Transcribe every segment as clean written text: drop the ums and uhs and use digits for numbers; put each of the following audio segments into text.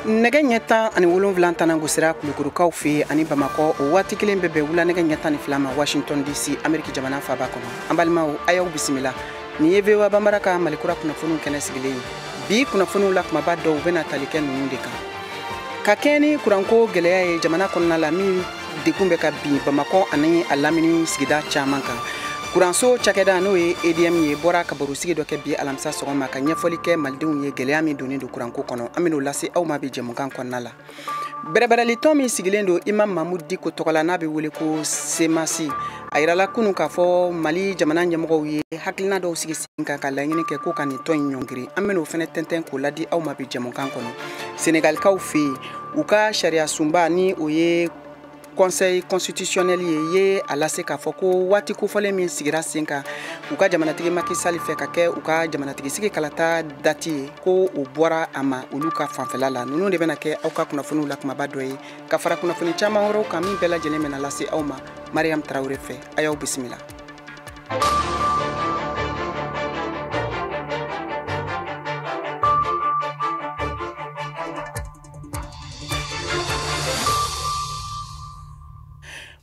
Nɛgɛ ɲɛ 10 ani 7 tɛnɛngu sera Kulukorokaw fɛ ani Bamakɔ o waati kelen bɛ bɛn wula nɛgɛ ɲɛ 12 ma Washington DC Amérique jamana faaba kɔnɔ. An balimaw a y'aw bisimila. Ni ye VOA Banbara ka Malikura kunnafoniw kɛnɛ sigilen ye. Bi kunnafoniw la kumaba dɔw bɛna tali kɛ ninnu de kan. Ka kɛɲɛ ni kuranko gɛlɛya ye jamana kɔnɔna la min degun bɛ ka bin Bamakɔ ani a lamini sigida caman kan. Kuranso cakɛda n'o ye EDM ye bɔra ka barosigi dɔ kɛ bi alamisa sɔgɔma ka ɲɛfɔli kɛ malidenw ye gɛlɛya min donnen don kuranko kɔnɔ. An bɛn'o lase aw ma bi jɛmukan kɔnɔna la. Bɛrɛbɛrɛlitɔn min sigilen don Imam Mahmud Diko tɔgɔ la n'a bɛ wele ko Semasi a yirala kunun k'a fɔ Mali jamana ɲɛmɔgɔw ye hakilina dɔw sigi sen kan ka laɲini kɛ ko ka nin tɔn in ɲɔngiri. An bɛn'o fɛnɛ tɛntɛn k'o ladi aw ma bi jɛmukan kɔnɔ. Senegalikaw fɛ yen u ka sariya sunba ni o ye Conseil constitutionnel ye a lase k'a fɔ ko waati kofɔlen min sigira sen kan u ka jamanatigi Macky Sall fɛ ka kɛ u ka jamanatigi sigi kalata dati ye ko o bɔra a ma olu ka fanfɛla la. Ninnu de bɛna kɛ aw ka kunnafoniw la kumaba dɔ ye ka fara kunnafoni caman wɛrɛw kan min bɛɛ lajɛlen bɛna lase aw ma Mariam Traoré fɛ. A y'aw bisimila.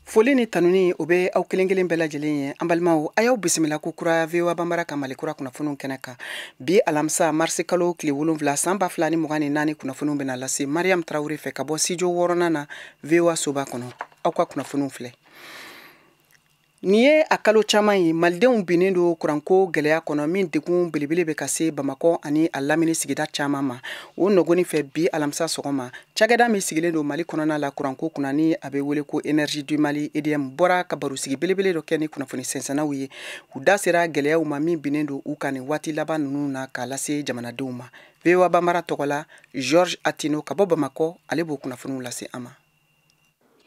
Foli ni tanuni o bɛ aw kelen kelen bɛɛ lajɛlen ye. An balimaw a y'aw bisimila ko kura VOA Banbara ka Malikura kunnafoniw kɛnɛ kan. Bi alamisa marisi kalo tile 7 san 2024 kunnafoniw bɛna lase Mariam Traoré fɛ ka bɔ studio 6nan na VOA soba kɔnɔ. Aw ka kunnafoniw filɛ. Ni ye a kalo caman ye malidenw binnen don kuranko gɛlɛya kɔnɔ min degun belebele bɛ ka se Bamakɔ ani a lamini sigida caman ma. O nɔgɔni fɛ bi alamisa sɔgɔma cakɛda min sigilen don Mali kɔnɔna la kuranko kunna ni a bɛ wele ko Énergie du Mali EDM bɔra ka barosigi belebele dɔ kɛ ni kunnafoni sɛnsɛnnaw ye. U da sera gɛlɛyaw ma min binnen don u kan ni waati laban ninnu na k'a lase jamanadenw ma. VOA Banbara tɔgɔ la Georges Atino ka bɔ Bamakɔ ale b'o kunnafoniw lase an ma.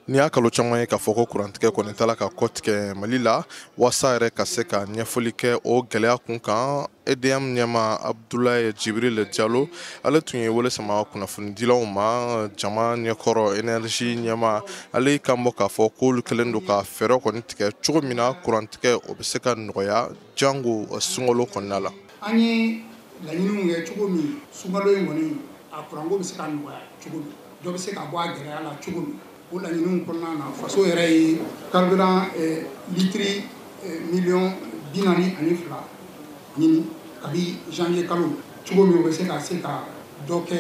Ni y'a kalo caman ye k'a fɔ ko kurantigɛ kɔni tala ka kɔtigɛ Mali la wasa yɛrɛ ka se ka ɲɛfɔli kɛ o gɛlɛya kun kan EDM ɲɛma Abdoulaye Djibril Diallo ale tun ye wele sama kunnafonidilaw ma jama ɲɛkɔrɔ Énergie ɲɛma ale kan bɔ k'a fɔ k'olu kɛlen don ka fɛɛrɛ kɔni tigɛ cogo min na kurantigɛ o bɛ se ka nɔgɔya jango sunkalo kɔnɔna la. An ye laɲiniw kɛ cogo min sunkalo in kɔni a kuranko bɛ se ka nɔgɔya cogo min dɔ bɛ se ka bɔ a gɛlɛya la cogo min o laɲiniw kɔnɔna na faso yɛrɛ ye carburant litiri miliyɔn 42 ɲini kabi janvier kalo cogo min o bɛ se ka dɔ kɛ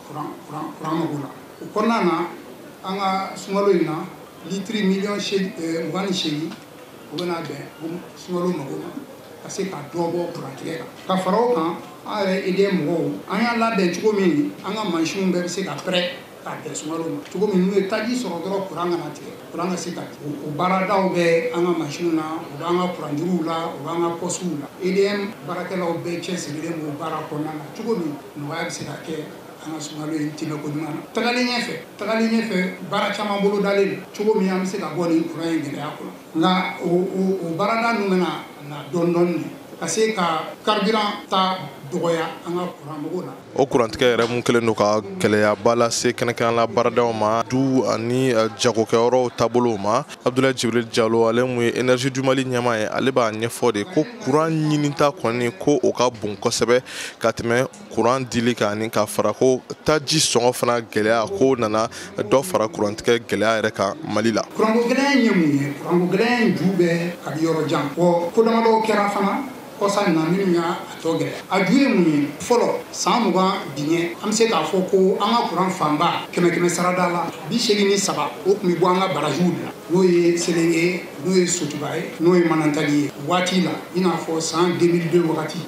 kuran mago la o kɔnɔna na an ka sunkalo in na litiri miliyɔn 28 o bɛna bɛn sunkalo mago ma ka se ka dɔ bɔ kurantigɛ kan ka fara o kan an yɛrɛ EDM mɔgɔw an y'a labɛn cogo min an ka mansinw bɛɛ bɛ se ka pɛrɛ k'a kɛ sunkalo ma cogo min n'u ye taji sɔrɔ dɔrɔn kuran kana tigɛ kuran ka se ka tigɛ o baaradaw bɛ an ka mansinw na o b'an ka kuranjuruw la o b'an ka pɔsiw la EDM baarakɛlaw bɛɛ cɛsirilen b'o baara kɔnɔna na cogo min nɔgɔya bɛ se ka kɛ an ka sunkalo in tɛmɛ ko ɲuman na tagalen ɲɛfɛ baara caman bolo dalen cogo min an bɛ se ka bɔ nin kuran in gɛlɛya kɔnɔ nka o baarada ninnu bɛna na dɔɔnin dɔɔnin ka se ka carburant ta dɔgɔya an ka kuran mago la. O kurantigɛ yɛrɛ mun kɛlen don ka gɛlɛyaba lase kɛnɛkɛnɛla baaradaw ma du ani jagokɛyɔrɔw taabolow ma Abdoulaye Djibril Diallo ale mun ye Énergie du Mali ɲɛma ye ale b'a ɲɛfɔ de ko kuran ɲinita kɔni ko o ka bon kosɛbɛ ka tɛmɛ kuran dili kan ani ka fara ko taji sɔngɔ fana gɛlɛya ko nana dɔ fara kurantigɛ gɛlɛya yɛrɛ kan Mali la. Kuranko gɛlɛya in ye mun ye kuranko gɛlɛya in ju bɛ kabi yɔrɔ jan ko damadɔ kɛra fana kɔsa na minnu y'a tɔ gɛlɛya a ju ye mun ye fɔlɔ san 20 biɲɛ an bɛ se k'a fɔ ko an ka kuran fanba 100 sarada la 83 o tun bɛ bɔ an ka barajiw de la n'o ye Selenge n'o ye Sotuba ye n'o ye Manantali ye waati la i n'a fɔ san 2002 wagati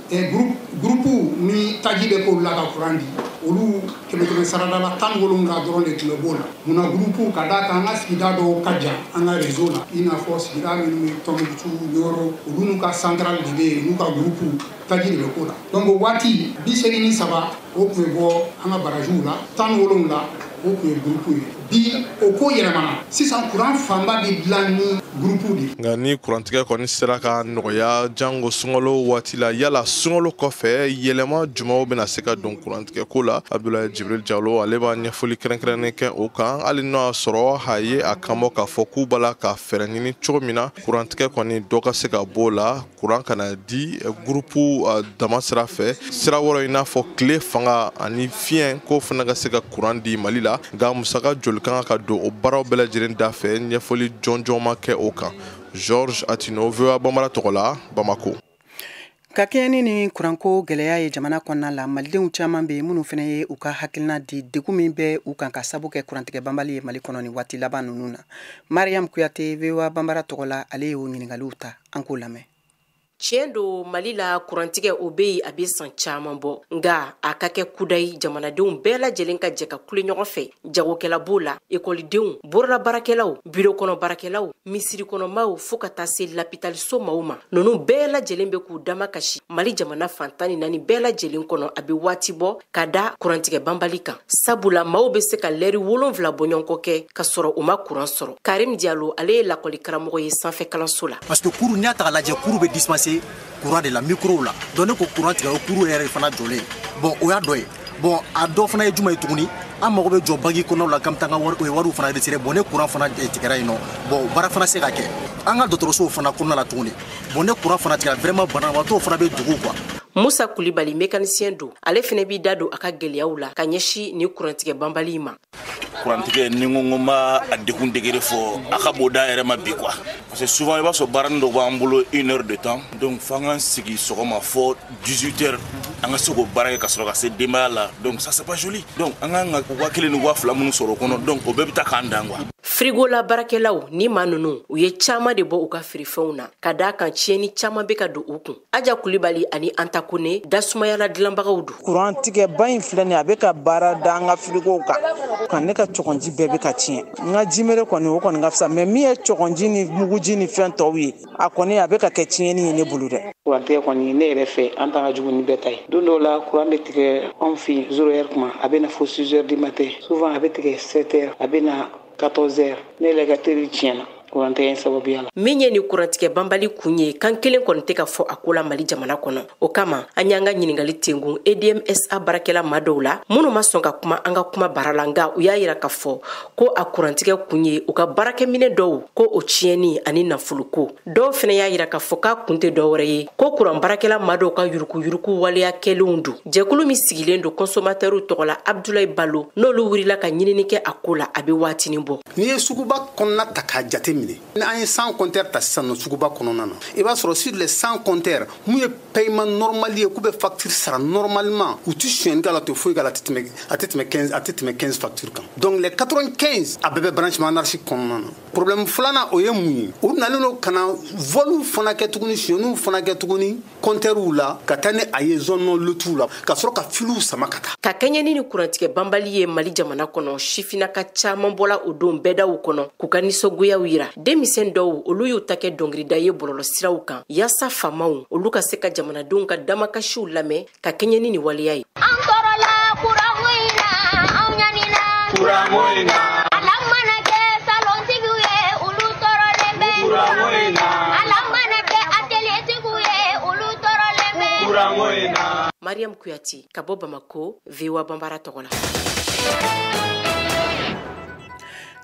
gurupu ni taji bɛ k'olu la ka kuran di olu 100 sarada la 17 dɔrɔn de tun bɛ b'o la munna gurupu ka d'a kan an ka sigida dɔw ka jan an ka réseau la i n'a fɔ sigida minnu ye Tɔnbukutu Yɔrɔ olu n'u ka centrale de bɛ yen n'u ka gurupu taji de bɛ k'o la donc o waati 83 o tun bɛ bɔ an ka barajiw la 17 la o kun ye groupe ye bi o ko yɛlɛmana sisan courant fanba bɛ dilan ni groupe de nka ni kurantigɛ kɔni sera ka nɔgɔya jango sunkalo waati la yala sunkalo kɔfɛ yɛlɛma jumaw bɛna se ka don kurantigɛ ko la Abdoulaye Djibril Diallo ale b'a ɲɛfɔli kɛrɛnkɛrɛnnen kɛ o kan hali n'o y'a sɔrɔ a ye a kanbɔ k'a fɔ k'u b'a la ka fɛɛrɛ ɲini cogo min na kurantigɛ kɔni dɔ ka se ka bɔ o la kuran kana di groupe dama sira fɛ sira wɛrɛ i n'a fɔ tile fanga ani fiɲɛ ko fana ka se ka kuran di Mali la nka musaka joli kan ka don o baaraw bɛɛ lajɛlen da fɛ ɲɛfɔli jɔnjɔn ma kɛ o kan. Georges Atino, VOA Bambara Togola, Bamako. Ka kɛɲɛ ni kuranko gɛlɛya ye jamana kɔnɔna la malidenw caman bɛ minnu fana ye u ka hakilina di degun min bɛ u kan ka sabu kɛ kurantigɛ banbali ye Mali kɔnɔ ni waati laban ninnu na. Mariam Kuyate, VOA Bambara Togola, ale y'o ɲininkaliw ta an k'o lamɛn. Tiɲɛ do Mali la kurantigɛ o bɛ yen a bɛ san caman bɔ nka a ka kɛ kudayi jamanadenw bɛɛ lajɛlen ka jɛ ka kule ɲɔgɔn fɛ jagokɛla b'o la ekɔlidenw bololabaarakɛlaw biro kɔnɔ baarakɛlaw misiri kɔnɔmaw fo ka taa se lapitaliso maaw ma ninnu bɛɛ lajɛlen bɛ k'u dama kasi Mali jamana fantan ni naani bɛɛ lajɛlen kɔnɔ a bɛ waati bɔ ka da kurantigɛ banbali kan sabula maaw bɛ se ka lɛri 7 bɔɲɔgɔnkɔ kɛ ka sɔrɔ u ma kuran sɔrɔ Karim Diallo ale ye lakɔli karamɔgɔ ye sanfɛ kalanso la parce que cours nya ta lajɛ cours bɛ dispenser courant de la micro la donc ko courant tigɛ o cours yɛrɛ fana jɔlen bon o y'a dɔ ye bon a dɔ fana ye juma ye tuguni an mago bɛ jɔ bagi kɔnɔ la kam tanga wariw fana de bon ne courant fana tigɛra yen nɔ bon baara fana se ka kɛ an ka dɔgɔtɔrɔsow fana kɔnɔna la tuguni bon ne courant fana tigɛra vraiment banabagatɔw fana bɛ dugu quoi. Musa Kulibali mécanicien do ale fana bi da do aka gɛlɛyaw la ka ɲɛsi ni kurantigɛ banbali ma. Kurantigɛ ni ngo ma a dekun degere fɔ a ka boda yɛrɛ ma bi quoi parce que souvent i b'a sɔrɔ baara dɔ b'an bolo 1 heure de temps donc f'an ka sigi sɔgɔma fɔ 18 heures an ka se k'o baara kɛ ka sɔrɔ ka se denbaya la donc ça c'est pas joli donc an ka 1,000 ni 2,000 minnu sɔrɔ o kɔnɔ donc o bɛɛ bɛ taa k'an dan quoi. Frigo la baarakɛlaw ni maa ninnu u ye caman de bɔ u ka firifɛnw na ka d'a kan tiɲɛni caman bɛ ka don u kun Aja Kulibali ani Anta Kone dasumayala dilanbagaw do. Kurantigɛ ba in filɛ nin a bɛ ka baara da an ka frigow kan ne ka cɔgɔnji bɛɛ bɛ ka tiɲɛ n ka jimere kɔni o kɔni ka fisa mais min ye cɔgɔnji ni muguji ni fɛn tɔw ye a kɔni a bɛ ka kɛ tiɲɛni ye ne bolo dɛ. Kurantigɛ kɔni ne yɛrɛ fɛ an t'an ka jugu ni bɛɛ ta ye don dɔw la kuran bɛ tigɛ anw fɛ 0 heure kuma a bɛ na fo 6 heures du matin souvent a bɛ tigɛ 7 heures a bɛ na 14 heures ne yɛrɛ ka teri tiɲɛna. Min ye ni kurantigɛ banbali kun ye kan kelen kɔni tɛ ka fɔ a ko la Mali jamana kɔnɔ o kama an y'an ka ɲininkali tengun EDMSA baarakɛla maa dɔw la minnu ma sɔn ka kuma an ka kuma baara la nka u y'a yira ka fɔ ko a kurantigɛ kun ye u ka baarakɛminɛ dɔw ko o tiɲɛni ani nafolo dɔw fana y'a yira ka fɔ k'a kun tɛ dɔwɛrɛ ye ko kuran baarakɛla maa dɔw ka yuruku waleya kɛlenw don jɛkulu min sigilen don consommateurs tɔgɔ la Abdoulaye Balo n'olu wulila ka ɲinini kɛ a ko la a bɛ waatinin bɔ. N'i ye suguba kɔnɔna ta k'a jate minɛ ni an ye 100 compteurs ta sisan nɔ suguba kɔnɔna na i b'a sɔrɔ sur les 100 compteurs mun ye paiement normal ye k'u bɛ facture sara normalement u ti suyɛnni k'a la te foyi k'a la a tɛ tɛmɛ 15 factures kan donc les 95 a bɛɛ bɛ branchement anarchique kɔnɔna na problème filanan o ye mun ye u nalen do ka na vol fana kɛ tuguni suyɛnniw fana kɛ tuguni compteurs la ka taa ni a ye zone non lotuw la ka sɔrɔ ka filiw sama ka taa. Ka kɛɲɛ ni kurantigɛ banbali ye Mali jamana kɔnɔ sifinaka caman bɔla o don bɛɛ daw kɔnɔ k'u ka nisɔngoyaw yira denmisɛn dɔw olu y'u ta kɛ dɔnkilida ye bɔlɔlɔ siraw kan yaasa faamaw olu ka se ka jamanadenw ka damakasiw lamɛn ka kɛɲɛ ni waleya ye. An kɔrɔla kuranko in na anw ɲanina kuranko in na ala mana kɛ salontigiw ye olu tɔɔrɔlen bɛ kuranko in na ala mana kɛ atelier-tigiw ye olu tɔɔrɔlen bɛ kuranko in na. Mariam Kuyati ka bɔ Bamako VOA Bambara tɔgɔ la.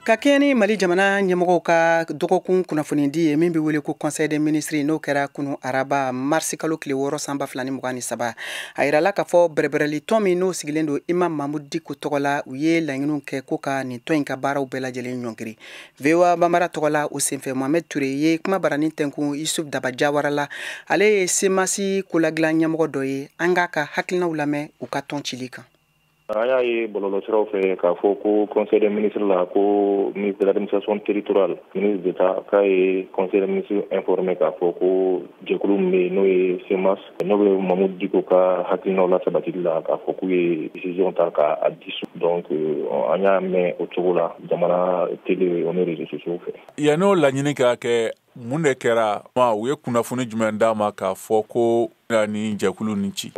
Ka kɛɲɛ ni Mali jamana ɲɛmɔgɔw ka dɔgɔkun kunnafonidi ye min bɛ wele ko Conseil des ministres n'o kɛra kunu araba marsi kalo tile 6 san 2023 a yirala k'a fɔ bɛrɛbɛrɛli tɔn min n'o sigilen don Imam Mahmud Diko tɔgɔ la u ye laɲiniw kɛ ko ka nin tɔn in ka baaraw bɛɛ lajɛlen ɲɔngiri VOA Bambara tɔgɔ la o senfɛ Mohamed Touré ye kuma barani tɛnkun Yusuf Daba Jawara la ale ye semasi koladilan ɲɛmɔgɔ dɔ ye an k'a ka hakilinaw lamɛn u ka tɔn cili kan. An y'a ye bɔlɔlɔ siraw fɛ k'a fɔ ko conseil des ministres la ko ministre de l'administration territoriale ministre d'État k'a ye conseil des ministres informé k'a fɔ ko jɛkulu min bɛ yen n'o ye CEMAS n'o bɛ Mamadou Diko ka hakilinaw lasabatili la k'a fɔ k'u ye décision ta k'a dissous donc an y'a mɛn o cogo la jamana télé o ni réseaux sociaux fɛ. Yan'o laɲini ka kɛ mun de kɛra u ye kunnafoni jumɛn d'a ma k'a fɔ ko ni jɛkulu ni ci.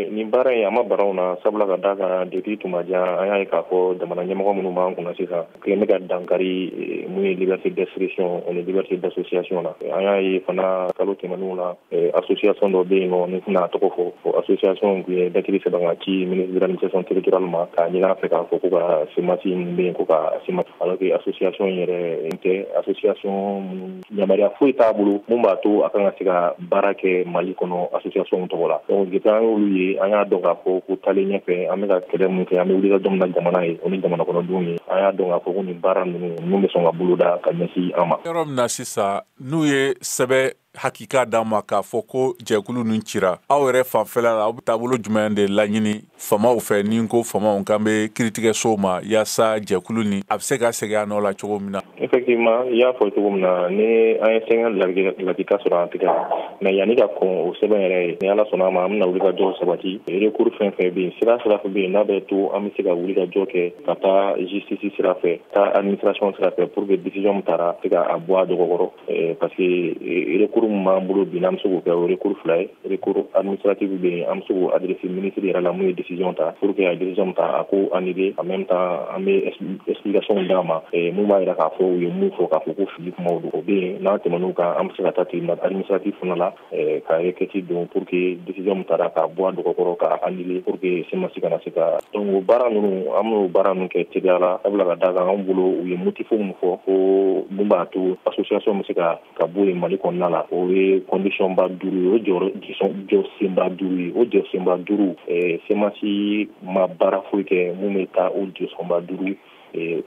nin baara in a ma bara na sabula ka da kan depuis tuma jan an y'a ye k'a fɔ jamana ɲɛmɔgɔ minnu b'an kunna sisan kelen bɛ ka dankari mun ye liberté d'expression ani liberté d'association na an y'a ye fana kalo tɛmɛnenw la association dɔ bɛ yen nɔ ni tɛna tɔgɔ fɔ association tun ye datiri sɛbɛn ka ci ministre de l'administration territoriale ma k'a ɲini an fɛ k'a fɔ ko ka semasi min bɛ yen ko ka semasi alors que association yɛrɛ tɛ association yamaruya foyi t'a bolo mun b'a to a kan ka se ka baara kɛ Mali kɔnɔ association tɔgɔ la donc depuis an y'olu ye an y'a dɔn k'a fɔ ko taalen ɲɛfɛ an bɛ ka kɛlɛ mun kɛ an bɛ wuli ka dɔ min na jamana ye o ni jamana kɔnɔdenw ye an y'a dɔn k'a fɔ ko nin baara ninnu mun bɛ sɔn ka boloda ka ɲɛsin an ma. Yɔrɔ min na sisan n'u ye sɛbɛ hakika d'an ma k'a fɔ ko jɛkulu ninnu cira aw yɛrɛ fanfɛla la aw bɛ taabolo jumɛn de laɲini famaw fɛ ni ko famaw k'an bɛ kiiritigɛsow ma yaasa jɛkulu nin a bɛ se ka segin a nɔ la cogo min na. Effectivement i y'a fɔ cogo min na ni an ye sɛgɛn ladika sɔrɔ an tigɛ la mais yanni ka kɔn o sɛbɛn yɛrɛ ye ni Ala sɔnna a ma an bɛna wuli ka jɔ sabati recours fɛn fɛn bɛ yen sira fɛ bɛ yen n'a bɛ to an bɛ se ka wuli ka jɔ kɛ ka taa justice sira fɛ taa administration sira fɛ pour que décision min taara se ka a bɔ a dɔgɔkɔrɔ parce que recours min b'an bolo bi n'an bɛ se k'o kɛ o recours fila ye recours administratif bɛ yen an bɛ se k'o adressé ministre yɛrɛ la mun ye décision ta pour que a décision ta a ko annulé en même temps an bɛ explication d'a ma mun b'a jira k'a fɔ u ye mun fɔ k'a fɔ ko fili kumaw don o bɛ yen n'an tɛmɛn'o kan an bɛ se ka taa tribunal administratif fana la ka requête don pour que décision min taara k'a bɔ a dɔgɔkɔrɔ k'a annulé pour que semasi kana se ka donc o baara ninnu an b'o baara ninnu kɛ teliya la sabula ka d'a kan an bolo u ye motif min fɔ ko mun b'a to association bɛ se ka bɔ yen Mali kɔnɔna la o ye condition ba 5 ye o jɔ senba 5 ye o jɔ senba 5 semasi ma baara foyi kɛ mun bɛ taa o jɔ senba 5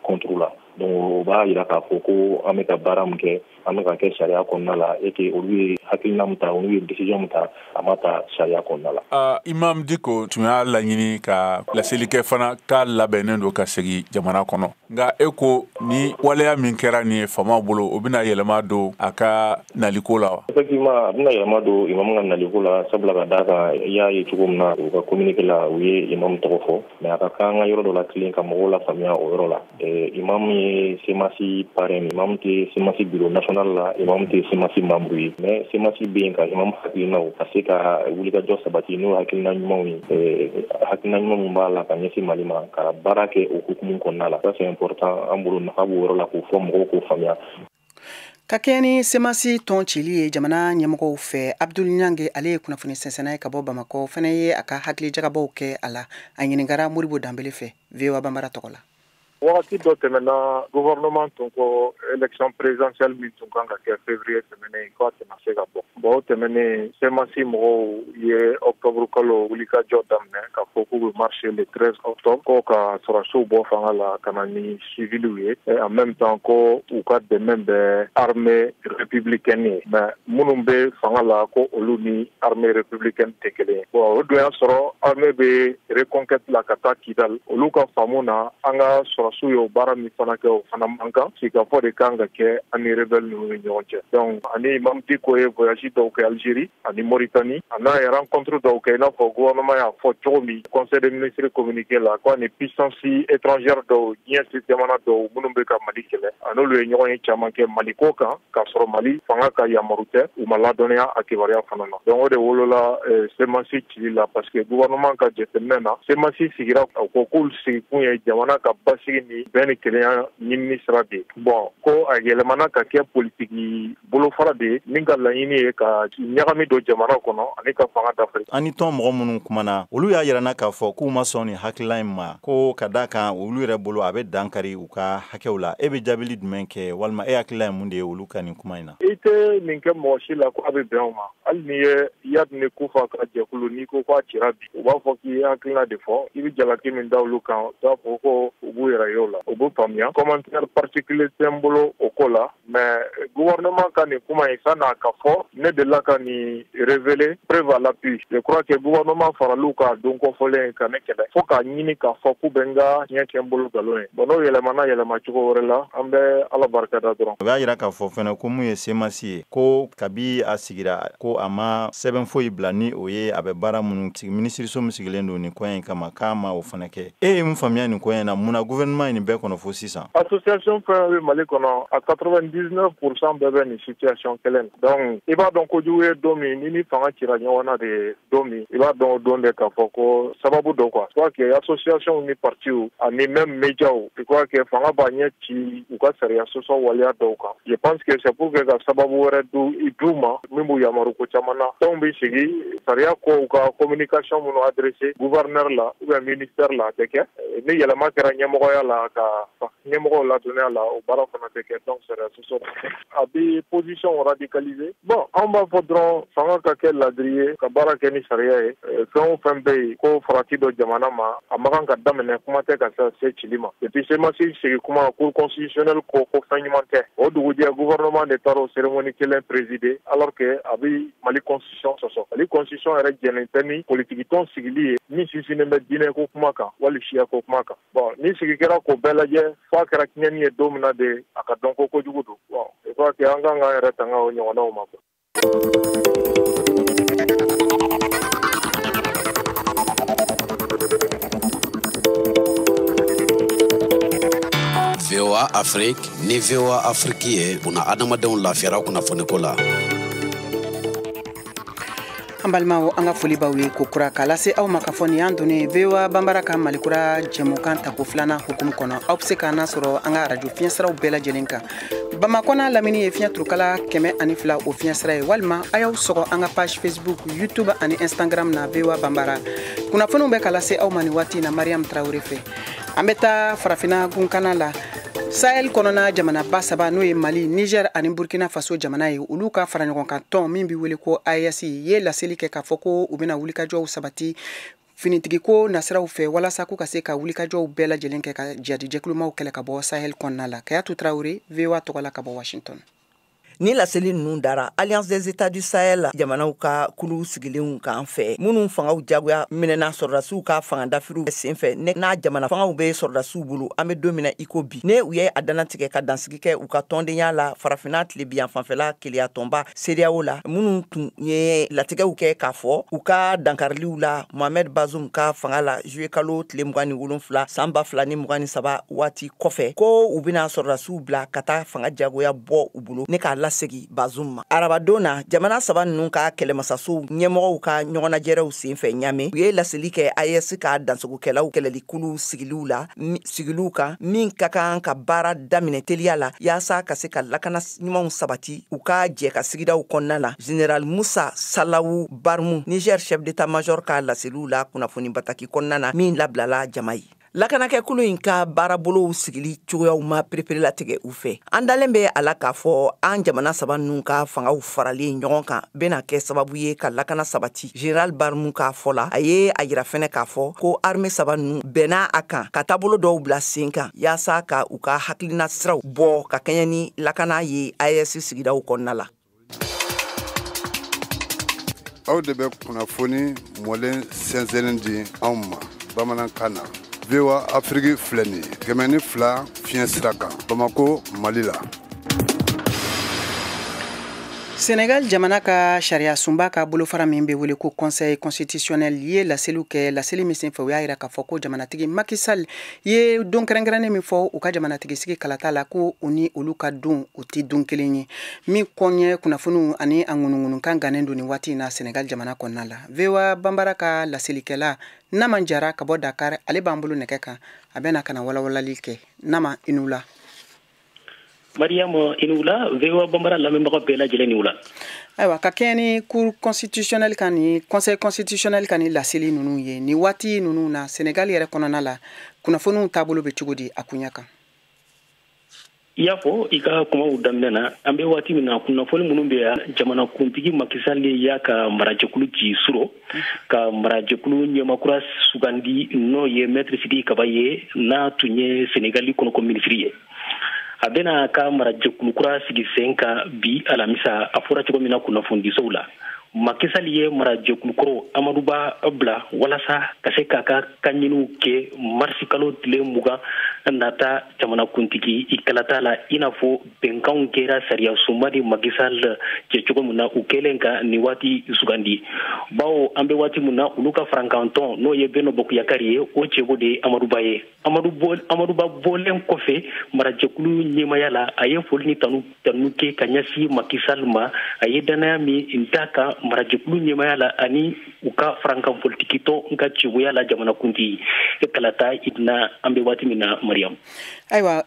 contre la donc o b'a jira k'a fɔ ko an bɛ ka baara min kɛ an bɛ ka kɛ sariya kɔnɔna la et que olu ye hakilina min ta olu ye décision min ta a ma ta sariya kɔnɔna la. Imam Diko tun y'a laɲini ka laselilikɛ fana k'a labɛnnen don ka segin jamana kɔnɔ nka e ko ni waleya min kɛra nin ye famaw bolo o bɛna yɛlɛma don a ka naliko la wa. Effectivement a bɛna yɛlɛma don imam ka naliko la sabula ka d'a kan i y'a ye cogo min na u ka communiqué la u ye imam tɔgɔ fɔ mais a ka kan an ka yɔrɔ dɔ la tilen ka mɔgɔw la faamuya o yɔrɔ la imam ye semasi parrain imam tɛ semasi bureau national la imam tɛ semasi membre ye mais semasi bɛ yen ka imam hakilinaw ka se ka wulikajɔ sabati n'o hakilina ɲumanw ye hakilina ɲuman min b'a la ka ɲɛsin Mali ma ka baara kɛ o hukumu kɔnɔna la ça c'est important an bolo nafa b'o yɔrɔ la k'o fɔ mɔgɔw k'o faamuya. Ka kɛ ni semasi tɔn cili ye jamana ɲɛmɔgɔw fɛ Abdul Nyange ale ye kunnafoni sɛnsɛnna ye ka bɔ Bamakɔ fana ye a ka hakili jagabɔw kɛ a la a ɲininkara Moribo Danbele fɛ VOA Bambara tɔgɔ la. Wagati dɔ tɛmɛna gouvernement tun ko élection présidentielle min tun kan ka kɛ février tɛmɛnen k'a tɛna se ka bɔ o tɛmɛnen semasi mɔgɔw ye octobre kalo wulikajɔ daminɛ ka fɔ k'u bɛ marcher le 13 octobre ko ka sɔrɔsiw bɔ fanga la ka na ni civiliw ye et en même temps ko u ka dɛmɛ bɛ armée républicaine ye mais minnu bɛ fanga la ko olu ni armée républicaine tɛ kelen ye bon o dun y'a sɔrɔ armée bɛ reconquête la ka taa Kidal olu ka faamu na an ka sɔrɔsiw ye o baara min fana kɛ o fana man kan si ka fɔ de kan ka kɛ ani rebelle ninnu ni ɲɔgɔn cɛ donc ani Imam Diko ye voyage dɔw kɛ Algérie ani Mauritanie a n'a ye rencontre dɔw kɛ i n'a fɔ gouvernement y'a fɔ cogo min conseil des ministres communiqué la ko ani puissance étrangère dɔw diɲɛ jamana dɔw minnu bɛ ka Mali kɛlɛ a n'olu ye ɲɔgɔn ye caman kɛ Mali ko kan k'a sɔrɔ Mali fanga ka yamaru tɛ u ma ladɔnniya a kibaruya fana na donc o de wolola semasi cili la parce que gouvernement ka jateminɛ na semasi sigira ko k'olu sigikun ye jamana ka basigi ni bɛn ni kelenya ɲinini sira de bon ko a yɛlɛmana ka kɛ politiki bolofara de min ka laɲini ye ka ɲagami don jamana kɔnɔ ani ka fanga dafari. Ani tɔn mɔgɔ minnu kumana olu y'a yirana k'a fɔ k'u ma sɔn ni hakilila in ma ko ka d'a kan olu yɛrɛ bolo a bɛ dankari u ka hakɛw la e bɛ jaabili jumɛn kɛ walima e hakilila ye mun de ye olu ka nin kuma in na. I tɛ nin kɛ mɔgɔ si la ko a bɛ bɛn o ma hali ni ye Yadini Kufa ka jɛkulu n'i ko k'a cira bi u b'a fɔ k'i ye hakilina de fɔ i bɛ jalaki min da olu kan u b'a fɔ ko u b'u yɛrɛ ye o la o b'u faamuya commentaire particulier tɛ n bolo o ko la mais gouvernement ka nin kuma in san'a ka fɔ ne delila ka nin révéler preuve à l'appui je crois que gouvernement faraliw ka don kɔfɔlen ka ne kɛlɛ fo k'a ɲini k'a fɔ k'u bɛ n ka tiɲɛ kɛ n bolo nkalon ye bon n'o yɛlɛmana yɛlɛma cogo wɛrɛ la an bɛ Ala barikada dɔrɔn. O b'a yira k'a fɔ fɛnɛ ko mun ye semasi ye ko kabi a sigira ko a ma sɛbɛn foyi bila ni o ye a bɛ baara minnu sigi minisiriso min sigilen don nin kɔɲɛ in kama k'a ma o fana kɛ e ye mun faamuya nin kɔɲɛ in na mun na gouvernement ye nin bɛɛ kɔnɔ fo sisan. Association fɛn bɛ Mali kɔnɔ à 90% 99% bɛɛ bɛ nin situation kelen donc i b'a dɔn kojugu ye don min ni fanga cira ɲɔgɔn na de don min i b'a dɔn o don de k'a fɔ ko sababu dɔ quoi soit que association ni partiw ani même médiaw je crois que fanga b'a ɲɛ ci u ka sariya sɔsɔ waleya dɔw kan je pense que c'est pour que ka sababu wɛrɛ d'u ma min b'u yamaru ko caman na fɛnw bɛ sigi sariya ko u ka communication minnu adressé gouverneur la ou bien ministère la a tɛ kɛ ni yɛlɛma kɛra ɲɛmɔgɔya la ka ɲɛmɔgɔw ladɔnniya la o baara fana tɛ kɛ donc sariya sɔsɔ a bɛ position radicalisé bon an b'a fɔ dɔrɔn fanga ka kɛ ladiri ye ka baara kɛ ni sariya ye fɛn o fɛn bɛ yen ko farati dɔ jamana ma a ma kan ka daminɛ kuma tɛ ka se cili ma depuis semasi sigi kuma cour constitutionnel ko fɛn ɲuman tɛ o dugujɛ gouvernement de taara o cérémonie kelen présider alors que a bɛ Mali constitution sɔsɔ Mali constitution yɛrɛ jɛnnen tɛ ni politique tɔn sigili ye min sinsinnen bɛ diinɛ ko kuma kan wali siya ko kuma kan bon ni sigi kɛra k'o bɛɛ lajɛ fo a kɛra tiɲɛni ye don min na de a ka dɔn ko kojugu don bon je crois que an kan k'an yɛrɛ tanga o ɲɔgɔnnaw ma quoi. VOA Afrique ni VOA Afrique ye una adamadenw lafiyara kunnafoniko la. An balimaw an ka foli b'aw ye ko kura k'a lase aw ma k'a fɔ nin y'an donnen VOA Banbara ka Malikura jɛmukan tako filanan hukumu kɔnɔ aw bɛ se k'an nasɔrɔ an ka radio fiɲɛsiraw bɛɛ lajɛlen kan Bamakɔ n'a lamini ye fiɲɛ turukala 102 o fiɲɛsira ye walima a y'aw sɔgɔ an ka page Facebook YouTube ani Instagram na VOA Banbara kunnafoniw bɛ ka lase aw ma nin waati na Mariam Traoré fɛ an bɛ taa farafina gunkana la Sahel kɔnɔna jamanaba saba n'o ye Mali, Niger ani Burkina Faso jamana ye olu ka fara ɲɔgɔn kan tɔn min bɛ wele ko AES ye laseli kɛ k'a fɔ ko u bɛna wulikajɔw sabati finitigiko nasiraw fɛ walasa k'u ka se ka wulikajɔw bɛɛ lajɛlen kɛ ka jadijɛkulumaw kɛlɛ ka bɔ Sahel kɔnɔna la Kayatu Traoré VOA tɔgɔla ka bɔ Washington. Ni laseli ninnu dara Alliance des États du Sahel jamanaw ka kulu sigilenw kan fɛ minnu fangaw jagoya minɛna sɔrɔdasiw ka fangadafiriw senfɛ n'a jamana fangaw bɛ sɔrɔdasiw bolo an bɛ don min na iko bi ne u ye a dana tigɛ ka dansigi kɛ u ka tɔndenya la farafina tilebiyan fanfɛla keleya tɔnba CEDEAO la minnu tun ye latigɛw kɛ k'a fɔ u ka dankariliw la Mohamed Bazoum ka fanga la juillet kalo tile 27 san 2023 waati kɔfɛ ko u bɛna sɔrɔdasiw bila ka taa fanga jagoya bɔ u bolo ne k'a lasegi Bazoum ma arabadona jamana saba ninnu ka kɛlɛmasasow ɲɛmɔgɔw ka ɲɔgɔnajɛrɛw senfɛ ɲame u ye laseli kɛ AES ka dansogokɛlaw kɛlɛlikulu sigiliw kan min ka kan ka baara daminɛ teliya la yaasa ka se ka lakana ɲumanw sabati u ka jɛ ka sigidaw kɔnɔna la Général Moussa Salawu Barmu Niger chef d'état-major ka laseliw la kunnafoni bataki kɔnɔna na min labilala jama ye lakanakɛkulu in ka baarabolow sigili cogoyaw ma perepere latigɛ u fɛ an dalen bɛ a la k'a fɔ an jamana saba ninnu ka fangaw faralen ɲɔgɔn kan bɛna kɛ sababu ye ka lakana sabati Général Barmu k'a fɔ la a ye a yira fɛnɛ k'a fɔ ko armée saba ninnu bɛnna a kan ka taabolo dɔw bila sen kan yaasa ka u ka hakilina siraw bɔ ka kɛɲɛ ni lakana ye AES sigidaw kɔnɔna la. Aw de bɛ kunnafoni mɔlen sɛnsɛnnen di anw ma bamanankan na. VOA Afrique filɛ nin ye 102 fiɲɛ sira kan Bamako Mali la. Sénégal jamana ka sariya sunba ka bolofara min bɛ wele ko conseil constitutionnel ye laseliw kɛ laseli min senfɛ u y'a yira k'a fɔ ko jamanatigi Macky Sall ye don kɛrɛnkɛrɛnnen min fɔ u ka jamanatigi sigi kalata la ko u ni olu ka don u tɛ don kelen ye min kɔɲɛ kunnafoniw ani a ŋunuŋunukan gannen don nin waati in na Sénégal jamana kɔnɔna la VOA Banbara ka laselikɛla Nama Jara ka bɔ Dakar ale b'an bolo nɛgɛ kan a bɛna kana walawalali kɛ Nama i n'u la. Mariam Inula VOA Banbara lamɛnbaga bɛɛ lajɛlen ni wula. Ayiwa ka kɛɲɛ ni cour constitutionnel kan ni conseil constitutionnel kan ni laseli ninnu ye ni waati ninnu na Sénégal yɛrɛ kɔnɔna la kunnafoniw taabolo bɛ cogo di a kunya kan. I y'a fɔ i ka kumaw daminɛ na an bɛ waati min na kunnafoni minnu bɛ yan jamanakuntigi Macky Sall y'a ka marajɛkulu ci suro ka marajɛkulu ɲɛmakura sugandi n'o ye maître Sidiki Kaba ye n'a tun ye Sénégali kɔnɔko minisiri ye. A bɛna ka marajɛkulu kura sigi sen kan bi alamisa a fɔra cogo min na kunnafonidisow la Macky Sall ye marajɛkulu kɔrɔ Amaduba bila walasa ka se k'a ka ɲiniw kɛ marisi kalo tile 20 nata jamana kuntigi I kalata la inafo benkan kera sariya sumadi magisal ke cogo mun na u kelen ka ni waati sugandi bawo an bɛ waati mun na olu ka farankanton n'o ye Beno Bokk Yakari ye o cɛbo de ye Amadu Ba ye Amadu Ba bɔlen kɔfɛ marajɛkulu ɲɛmaya la a ye foli ni tanu kɛ ka ɲɛsin Macky Sall ma a ye danaya min da kan marajɛkulu ɲɛmaya la ani u ka farankan politikitɔ ka cɛboya la jamana kuntigi kalata idina an bɛ waati min na Mariam. Ayiwa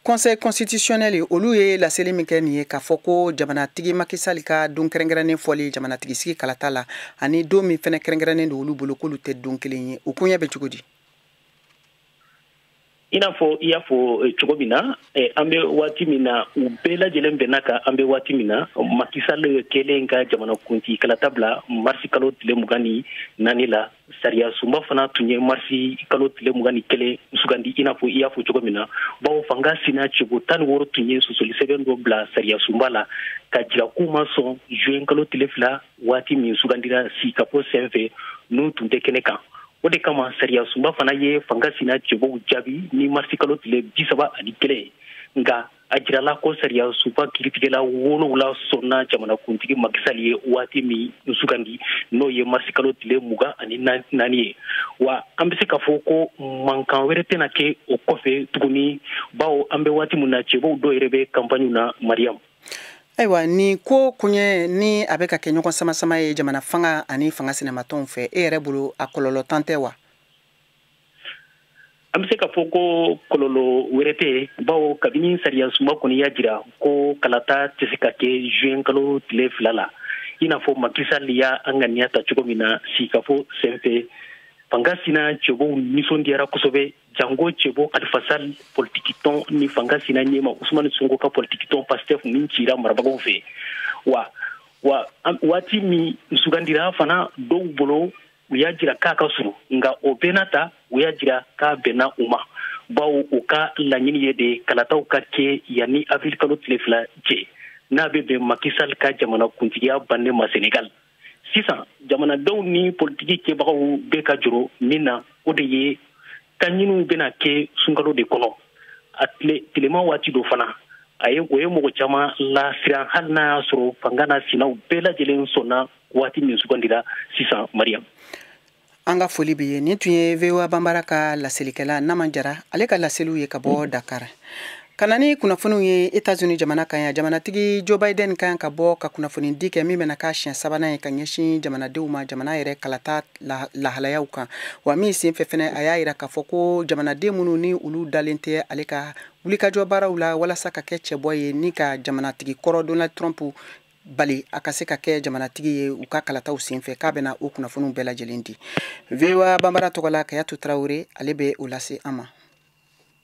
conseil constitutionnel olu ye laseli min kɛ nin ye k'a fɔ ko jamanatigi Macky Sall ka don kɛrɛnkɛrɛnnen fɔli jamanatigi sigi kalata la ani don min fɛnɛ kɛrɛnkɛrɛnnen don olu bolo k'olu tɛ don kelen ye o kun ɲɛ bɛ cogo di? I n'a fɔ I y'a fɔ cogo min na an bɛ waati min na u bɛɛ lajɛlen bɛnna kan an bɛ waati min na Macky Sall kɛlen ka jamanakuntigi kalata bila marisi kalo tile 24 la sariya sunba fana tun ye marisi kalo tile 21 sugandi I n'a fɔ I y'a fɔ cogo min na bawo fanga sina cɛbo 16 tun ye sosoli sɛbɛn dɔ bila sariya sunba la ka jira k'u ma sɔn juin kalo tile 2 waati min sugandira sikapo senfɛ n'u tun tɛ kɛnɛ kan. O de kama sariya sunba fana ye fanga sina cɛbow jaabi ni marisi kalo tile 31 nka a jirala ko sariya sunba kiritigɛla 7 sɔnna jamanakuntigi Macky Sall ye waati min sugandi n'o ye marisi kalo tile 24 ye wa an bɛ se k'a fɔ ko mankan wɛrɛ tɛna kɛ o kɔfɛ tuguni bawo an bɛ waati min na cɛbow dɔw yɛrɛ bɛ campagne na Mariam. Ayiwa ni ko kunye ni a bɛ ka kɛ ɲɔgɔn sama ye jamana fanga ani fanga sinamatɔnw fɛ e yɛrɛ bolo a kɔlɔlɔ tan tɛ wa? An bɛ se k'a fɔ ko kɔlɔlɔ wɛrɛ tɛ bawo kabini sariya sunba kɔni y'a jira ko kalata tɛ se ka kɛ juin kalo tile 2 la I n'a fɔ Macky Sall y'a ŋaniya ta cogo min na sikafo senfɛ fanga sina cɛbow nisɔndiyara kosɛbɛ jango cɛbo Khalifa Sall politikitɔn ni fanga sina ɲɛma Usmani Sonko ka politikitɔn Pastef min cira marabagaw fɛ wa waati min sugandira fana dɔw bolo u y'a jira k'a ka surun nka o bɛɛ n'a ta u y'a jira k'a bɛnna u ma bawo u ka laɲini ye de kalataw ka kɛ yanni avril kalo tile 2 cɛ n'a bɛ bɛn Macky Sall ka jamanakuntigiya bannen ma Senegal. Sisan jamanadenw ni politiki kɛbagaw bɛɛ ka jɔrɔ min na o de ye taɲiniw bɛna kɛ sunkalo de kɔnɔ a tilema waati do fana o ye mɔgɔ caman lasiran hali n'a y'a sɔrɔ fanga n'a sinaw bɛɛ lajɛlen sɔnna waati min sugandira sisan Mariam. An ka foli bɛ ye nin tun ye VOA Banbara ka laselikɛla Naman Jara ale ka laseliw ye ka bɔ Dakar. Kana ni kunnafoniw ye États-Unis jamana kan ya jamanatigi Joe Biden kan ka bɔ ka kunnafoni di kɛ min bɛna k'a siɲɛ 3nan ye ka ɲɛsin jamanadenw ma jamana yɛrɛ kalata lahalayaw kan wa min senfɛ fɛnɛ a y'a yira k'a fɔ ko jamanaden minnu ni olu dalen tɛ ale ka wulikajɔ baaraw la walasa ka kɛ cɛbɔ ye ni ka jamanatigi kɔrɔ Donald Trump bali a ka se ka kɛ jamanatigi ye u ka kalataw senfɛ k'a bɛna o kunnafoniw bɛɛ lajɛlen di. VOA Banbara tɔgɔ la Kayatu Traoré ale bɛ o lase an ma.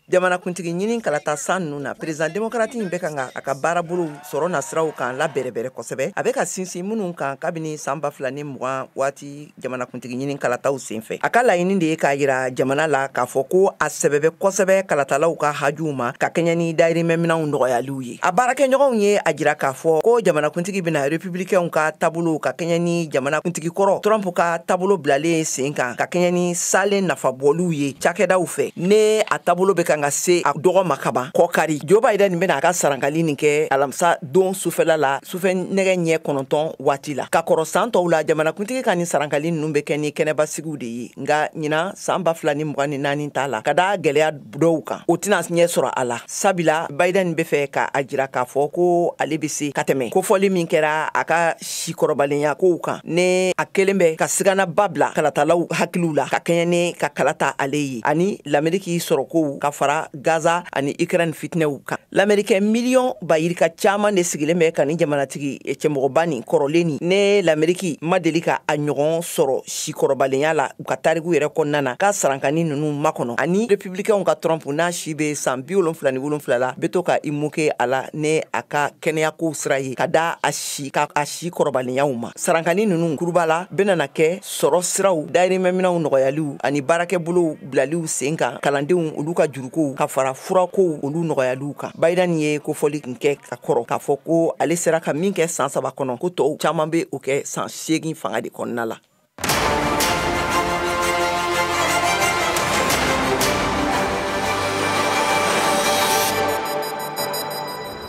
Jamanakuntigi ɲini kalata san ninnu na président démocrate in bɛ kan a ka baarabolo sɔrɔ na siraw kan la bɛrɛbɛrɛ kosɛbɛ a bɛ ka sinsin minnu kan kabini san 2020 waati jamanakuntigi ɲini kalataw senfɛ a ka laɲini de ye k'a yira jamana la k'a fɔ ko a sɛbɛbɛ kosɛbɛ kalatalaw ka hajuw ma ka kɛɲɛ ni dayirimɛminɛw nɔgɔyaliw ye a baarakɛɲɔgɔnw ye a jira k'a fɔ ko jamanakuntigi bɛna républicainw ka taabolo ka kɛɲɛ ni jamanakuntigi kɔrɔ Trump ka taabolo bilalen sen kan ka kɛɲɛ ni salen nafabɔliw ye cakɛdaw fɛ ne a taabolo bɛ kan ka se a dɔgɔ ma kaban kɔkari Joe Biden bɛna a ka sarankali nin kɛ alamisa don sufɛla la sufɛ nɛgɛ ɲɛ 9 waati la ka kɔrɔ san tɔw la jamanakuntigi ka ni sarankali ninnu bɛ kɛ ni kɛnɛbasigiw de ye nka ɲina san 2024 t'a la ka da gɛlɛya dɔw kan o tɛna ɲɛ sɔrɔ a la sabila Biden bɛ fɛ ka a jira k'a fɔ ko ale bɛ se ka tɛmɛ kofɔli min kɛra a ka sikɔrɔbalenya kow kan ne a kelen bɛ ka siganaba bila kalatalaw hakiliw la ka kɛɲɛ ni ka kalata ale ye ani l'Amérique sɔrɔ kow ka fara Gaza ani Ukraine fitinɛw kan l'Américain miliyɔn bayirika caman de sigilen bɛ ka ni jamanatigi cɛmɔgɔba nin kɔrɔlen nin ne l'Amérique ma deli ka a ɲɔgɔn sɔrɔ sikɔrɔbalenya la u ka tariku yɛrɛ kɔnɔna na ka sarankani ninnu makɔnɔ ani républicainw ka Trump n'a si bɛ san 77 la bɛ to ka i moke a la ne a ka kɛnɛyako sira ye ka da a si kɔrɔbalenyaw ma sarankani ninnu kuruba la bɛna kɛ sɔrɔ siraw dayirimɛminɛw nɔgɔyaliw ani baarakɛbolow bilaliw sen kan kalandenw olu ka juruko ka fara furakow olu nɔgɔyaliw kan Biden ye kofɔli kɛ ka kɔrɔ k'a fɔ ko ale sera ka min kɛ san 3 kɔnɔ ko tɔw caman bɛ o kɛ san 8 fanga de kɔnɔna la.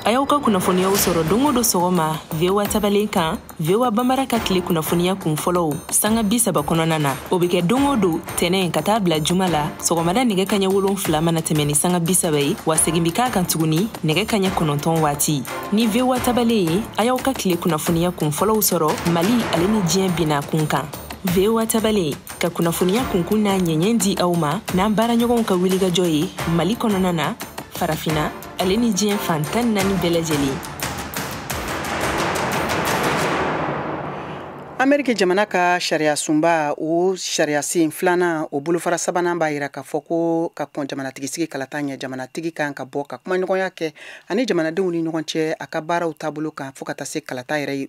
a y'aw ka kunnafoniyaw sɔrɔ don o don sɔgɔma VOA tabalen kan VOA Bambara ka tile kunnafoniya kun fɔlɔw sanga 30 kɔnɔna na o bɛ kɛ don o don tɛnɛn ka taa bila juma la sɔgɔmada nɛgɛ kaɲɛ 7 mana tɛmɛ ni sanga 30 ye wa segin bi k'a kan tuguni nɛgɛ kaɲɛ 9 waati ni VOA tabalen ye a y'aw ka tile kunnafoniya kun fɔlɔw sɔrɔ Mali ale ni diɲɛ bina kun kan VOA tabalen ka kunnafoniya kunkun n'a ɲɛɲɛ di aw ma n'an baaraɲɔgɔnw ka wulikajɔ ye Mali kɔnɔna na farafina ale ni diɲɛ fantan 4 bɛɛ lajɛlen. Ameriki jamana ka sariya sunba o sariya sen filanan o bolofara sabanan b'a yira k'a fɔ ko ka kɔn jamanatigi sigi kalata ɲɛ jamanatigi kan ka bɔ ka kuma ɲɔgɔnya kɛ ani jamanadenw ni ɲɔgɔn cɛ a ka baaraw taabolo kan fo ka taa se kalata yɛrɛ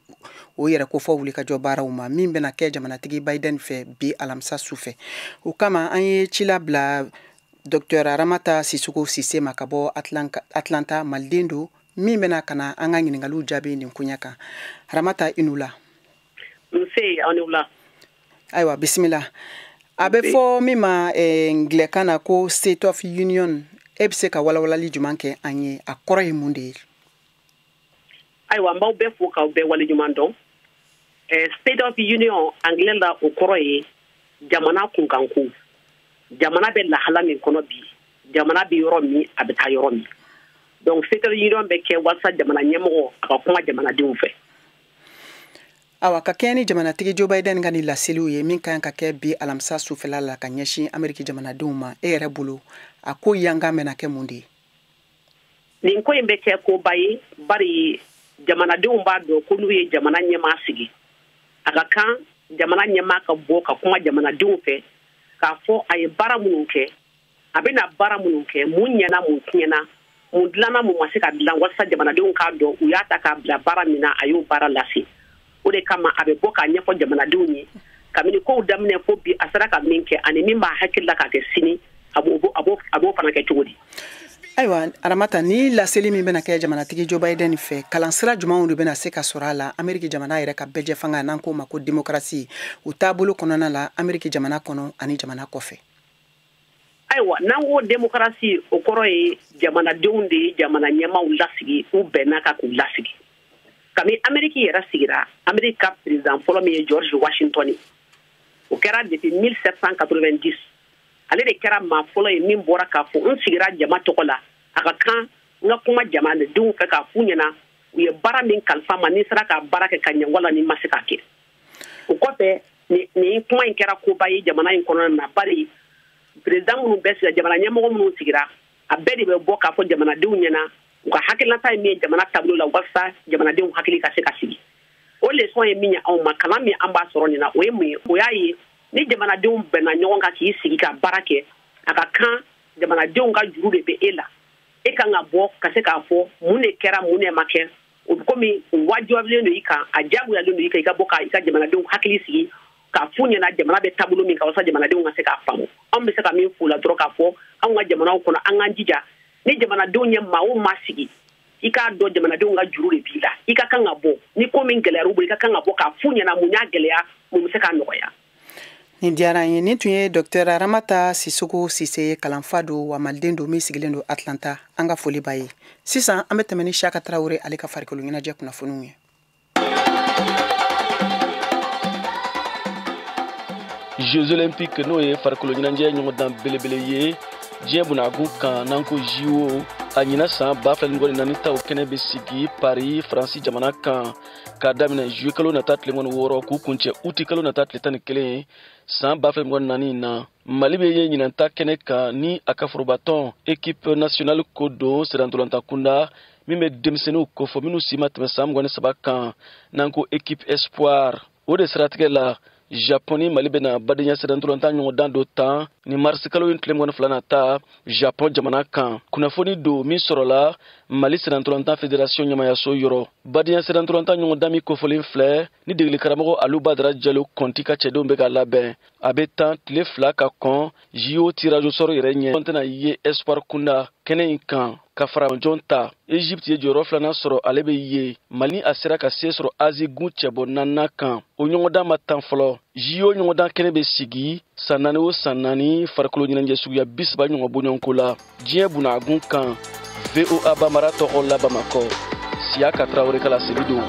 o yɛrɛ ko fɔ wulikajɔ baaraw ma min bɛna kɛ jamanatigi Biden fɛ bi alamisa su fɛ o kama an ye ci labila Dr. Aramata Sisoko Sise ma ka bɔ Atlanta maliden do min bɛna kana an ka ɲininkaliw jaabi nin kunya kan Aramata inula Aywa bisimila a bɛ fɔ min ma Anglɛkan na ko State of Union e bɛ se ka walawalali juman kɛ an ye a kɔrɔ ye mun de ye Aywa n b'aw bɛɛ fo k'aw bɛɛ waleɲuman dɔn State of Union anglais la o kɔrɔ ye jamana kunkanko jamana bɛ lahala min kɔnɔ bi jamana bɛ yɔrɔ min a bɛ taa yɔrɔ min donc State of Union bɛ kɛ walasa jamana ɲɛmɔgɔ a ka kuma jamanadenw fɛ awa ka kɛ ni jamanatigi Joe Biden ka ni laseliw ye min kan ka kɛ bi alamisa sufɛla la ka ɲɛsin Ameriki jamanadenw ma e yɛrɛ bolo a ko yanga mɛna kɛ mun de ye nin ko in bɛ kɛ koba ye bari jamanadenw b'a dɔn ko n'u ye jamana ɲɛmaa sigi a ka kan jamana ɲɛmaa ka bɔ ka kuma jamanadenw fɛ k'a fɔ a ye baara minnu kɛ a bɛna baara minnu kɛ mun ɲɛna mun tiɲɛna mun dilanna mun ma se ka dilan walasa jamanadenw k'a dɔn u y'a ta k'a bila baara min na a y'o baara lase o de kama a bɛ bɔ k'a ɲɛfɔ jamanadenw ye kabini kow daminɛ fo bi a sera ka min kɛ ani min b'a hakili la k'a kɛ sini a b'o fana kɛ cogo di ayiwa Aramata ni laseli min bɛna kɛ jamanatigi Joe Biden fɛ kalansira jumanw de bɛna se ka sɔrɔ a la Ameriki jamana yɛrɛ ka bɛjɛ fanga n'an k'o ma ko démocratie u taabolo kɔnɔna la Ameriki jamana kɔnɔ ani jamana kɔfɛ ayiwa n'an ko démocratie o kɔrɔ ye jamanadenw de ye jamana ɲɛmaaw lasigi u bɛnna ka k'u lasigi kami Ameriki yɛrɛ sigira Ameriki ka président fɔlɔ min ye George Washington o kɛra depuis 1790 ale de kɛra maa fɔlɔ ye min bɔra k'a fɔ n sigira jama tɔgɔ la a ka kan n ka kuma jamanadenw fɛ k'a f'u ɲɛna u ye baara min kalifa ma ni sera ka baara kɛ ka ɲɛ wala ni ma se k'a kɛ o kɔfɛ nin kuma in kɛra koba ye jamana in kɔnɔna na bari président minnu bɛɛ sigira jamana ɲɛmɔgɔ minnu sigira a bɛɛ de bɛ bɔ k'a fɔ jamanadenw ɲɛna u ka hakilinata ye min ye jamana taabolo la walasa jamanadenw hakili ka se ka sigi o leçon ye min ye anw ma kalan min an b'a sɔrɔ nin na o ye mun ye o y'a ye ni jamanadenw bɛnna ɲɔgɔn kan k'i sigi ka baara kɛ a ka kan jamanadenw ka juru de bɛ e la e kan ka bɔ ka se k'a fɔ mun de kɛra mun de ma kɛ o bɛ komi wajibiyalen don i kan a diyagoyalen don i kan i ka bɔ ka i ka jamanadenw hakili sigi k'a f'u ɲɛna jamana bɛ taabolo min kan walasa jamanadenw ka se k'a faamu anw bɛ se ka min f'u la dɔrɔn k'a fɔ anw ka jamanaw kɔnɔ an k'an jija ni jamanadenw ye maa o maa sigi i k'a dɔn jamanadenw ka juru de b'i la i ka kan ka bɔ ni ko min gɛlɛyara u bolo i ka kan ka bɔ k'a f'u ɲɛna mun y'a gɛlɛya mun bɛ se k'a nɔgɔya nin diyara an ye nin tun ye Dr. Aramata Sisoko Sise ye kalanfa don wa maliden don min sigilen don Atlanta an ka foli b'a ye sisan an bɛ tɛmɛ ni Saka Tarawele ale ka farikolo ɲɛnajɛ kunnafoniw ye Jeux olympiques n'o ye farikolo ɲɛnajɛ ɲɔgɔndan belebele ye diɲɛ bunakun kan n'an ko JO a ɲina san 2024 taw kɛnɛ bɛ sigi Paris Faransi jamana kan k'a daminɛ juillet kalo nata tile 16 k'u kuncɛ août kalo nata tile 11 san 2024 na Mali bɛ ye ɲinanta kɛnɛ kan ni a ka forobatɔn équipe nationale ko don sirantolanta kunda min bɛ denmisɛnninw kofɔ minnu si ma tɛmɛ san 23 kan n'an ko équipe espoir o de siratigɛ la Japon ni Mali bɛna badenya sɛdɛntolanta ɲɔgɔndan do tan ni marisi kalo in tile 22 na ta Japon jamana kan kunnafoni do min sɔrɔla Mali sɛdɛntolanta fédération ɲɛmayaso yɔrɔ badenya sɛdɛntolanta ɲɔgɔndan min kofɔlen filɛ ni degeli karamɔgɔ Alu Badara Jalo Kɔnti ka cɛdenw bɛ ka labɛn a bɛ tan tile 2 ka kɔn JO tirage au sort yɛrɛ ɲɛ tɛna ye espoir kunda kɛnɛ in kan ka fara jɔn ta Egypte ye jɔyɔrɔ filanan sɔrɔ ale bɛ ye Mali a sera ka se sɔrɔ Asie gun cɛbɔ 4 kan o ɲɔgɔndan ma tan fɔlɔ JO ɲɔgɔndan kɛnɛ bɛ sigi san 4 o san 4 farikolo ɲɛnajɛ suguya 30 ɲɔgɔn bɔɲɔgɔnko la diɲɛ bunakun kan VOA Bambara tɔgɔ la Bamakɔ Siaka Traoré Kala Selido.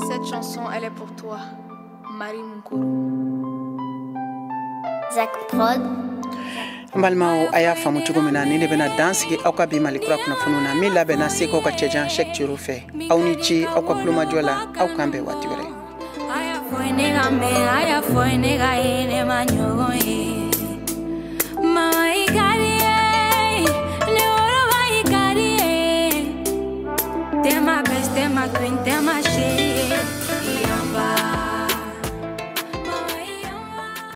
Cette chanson, elle est pour toi, Marie Munkuru. Zach Prod. Mbalmao aya famu cogo min na ni de bena dan sigi aw ka bi malikura kunnafoniw na min labɛnna seko ka cɛjan Cheick Thioro fɛ aw ni ci aw ka kulomajɔ la aw kan bɛn waati wɛrɛ. Tema best, tema queen, tema